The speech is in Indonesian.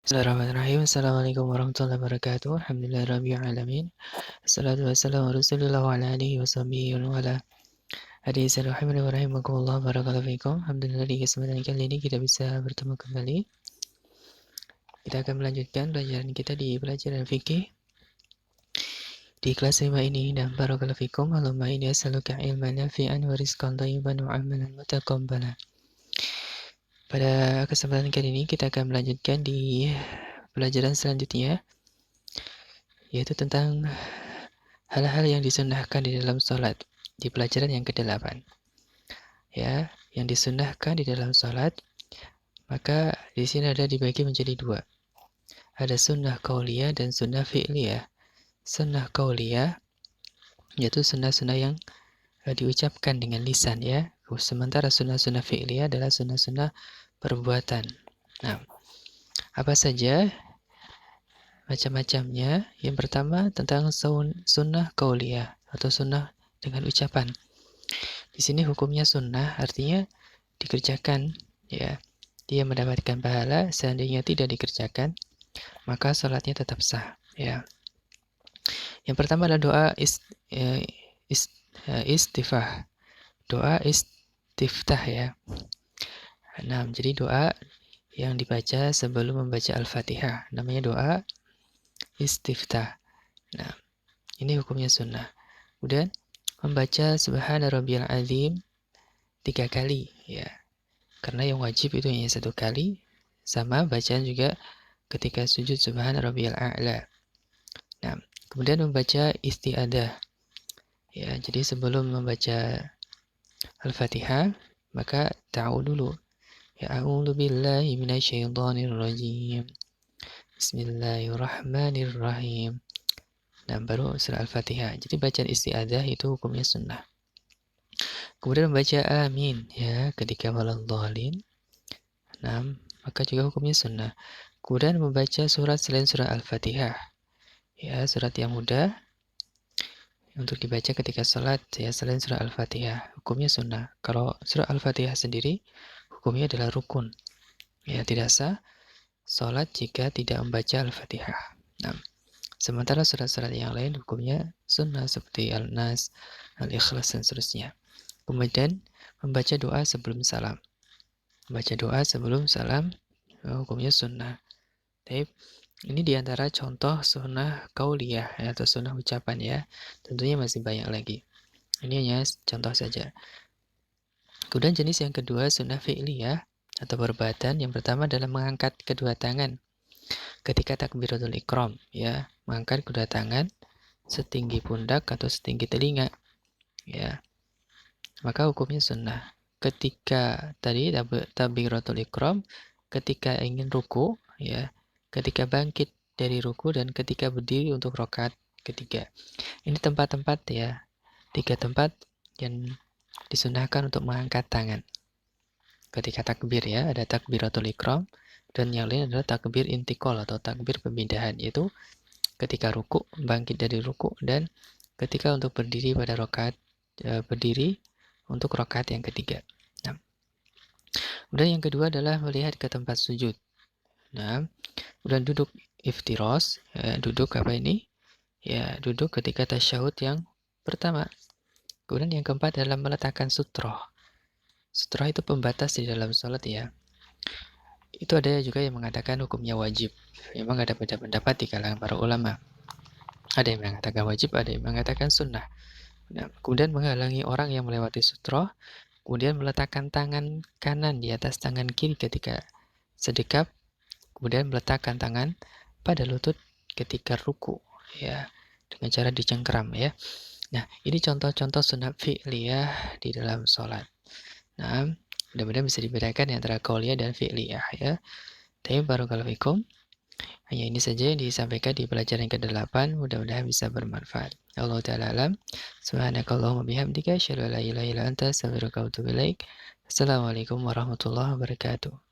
Bismillahirrahmanirrahim. Assalamualaikum warahmatullahi wabarakatuh. Alhamdulillahirabbil alamin. Assalatu wassalamu ala Rasulillah wa ala alihi washabihi wa ala hadirin rahimin wa rahimakumullah barakallahu fikum. Alhamdulillah di kesempatan kali ini kita bisa bertemu kembali. Kita akan melanjutkan pelajaran kita di pelajaran fikih di kelas 5 ini. Dan barakallahu fikum. Allahumma inni as'aluka ilman nafi'an wa rizqan thayyiban wa amalan mutaqabbalan. Pada kesempatan kali ini kita akan melanjutkan di pelajaran selanjutnya, yaitu tentang hal-hal yang disunnahkan di dalam sholat, di pelajaran yang ke-8. Ya, yang disunnahkan di dalam sholat, maka di sini ada dibagi menjadi dua. Ada sunnah qauliyah dan sunnah fi'liyah. Sunnah qauliyah yaitu sunnah-sunnah yang diucapkan dengan lisan, ya. Sementara sunnah-sunnah fi'liyah adalah sunnah-sunnah perbuatan. Nah, apa saja macam-macamnya? Yang pertama tentang sunnah qauliyah atau sunnah dengan ucapan. Di sini hukumnya sunnah, artinya dikerjakan, ya. Dia mendapatkan pahala. Seandainya tidak dikerjakan, maka sholatnya tetap sah, ya. Yang pertama adalah doa istifah. Doa istiftah, ya. Nah, jadi doa yang dibaca sebelum membaca Al-Fatihah namanya doa istiftah. Nah, ini hukumnya sunnah. Kemudian membaca Subhana Rabbiyal Azim 3 kali, ya. Karena yang wajib itu hanya 1 kali, sama bacaan juga ketika sujud Subhana Rabbiyal A'la. Nah, kemudian membaca isti'adah. Ya, jadi sebelum membaca Al-Fatihah, maka ta'awudz dulu. Ya, a'udzu billahi minasyaitonir rajim. Bismillahirrahmanirrahim. Dan baru surah Al-Fatihah. Jadi bacaan isti'adah itu hukumnya sunnah. Kemudian membaca amin, ya, ketika waladhdallin. Nah, maka juga hukumnya sunnah. Kemudian membaca surat selain surah Al-Fatihah. Ya, surat yang mudah untuk dibaca ketika sholat, ya, selain surah Al-Fatihah. Hukumnya sunnah. Kalau surah Al-Fatihah sendiri, hukumnya adalah rukun. Ya, tidak sah sholat jika tidak membaca Al-Fatihah. Nah, sementara surat-surat yang lain hukumnya sunnah seperti Al-Nas, Al-Ikhlas, dan seterusnya. Kemudian membaca doa sebelum salam. Membaca doa sebelum salam hukumnya sunnah. Tapi ini diantara contoh sunnah qauliyah, atau sunnah ucapan, ya. Tentunya masih banyak lagi. Ini hanya contoh saja. Kemudian jenis yang kedua sunnah fi'liyah atau perbuatan. Yang pertama adalah mengangkat kedua tangan ketika takbiratul ihram, ya. Mengangkat kedua tangan setinggi pundak atau setinggi telinga, ya. Maka hukumnya sunnah. Ketika tadi takbiratul ihram, ketika ingin ruku, ya, ketika bangkit dari ruku, dan ketika berdiri untuk rakaat ketiga. Ini tempat-tempat, ya, 3 tempat yang disunahkan untuk mengangkat tangan ketika takbir, ya. Ada takbiratul ihram, dan yang lain adalah takbir intikal atau takbir pemindahan, yaitu ketika ruku, bangkit dari ruku, dan ketika untuk berdiri pada rakaat berdiri untuk rakaat yang ketiga. Nah, kemudian yang kedua adalah melihat ke tempat sujud. Nah, kemudian duduk iftiros, ya, duduk apa ini? Ya, duduk ketika tasyahud yang pertama. Kemudian yang keempat adalah meletakkan sutroh. Sutroh itu pembatas di dalam sholat, ya. Itu ada juga yang mengatakan hukumnya wajib. Memang ada pendapat di kalangan para ulama. Ada yang mengatakan wajib, ada yang mengatakan sunnah. Nah, kemudian menghalangi orang yang melewati sutroh, kemudian meletakkan tangan kanan di atas tangan kiri ketika sedekap, kemudian meletakkan tangan pada lutut ketika ruku, ya, dengan cara dicengkeram, ya. Nah, ini contoh-contoh sunnah fi'liyah di dalam sholat. Nah, mudah-mudahan bisa dibedakan antara qauliyah dan fi'liyah, ya. Tapi barakallahu fikum. Hanya ini saja yang disampaikan di pelajaran ke-8, mudah-mudahan bisa bermanfaat. Allah ta'ala alam. Subhanakallahumma bihamdika asyhadu an la ilaha illa anta astaghfiruka wa atubu ilaik. Assalamualaikum warahmatullahi wabarakatuh.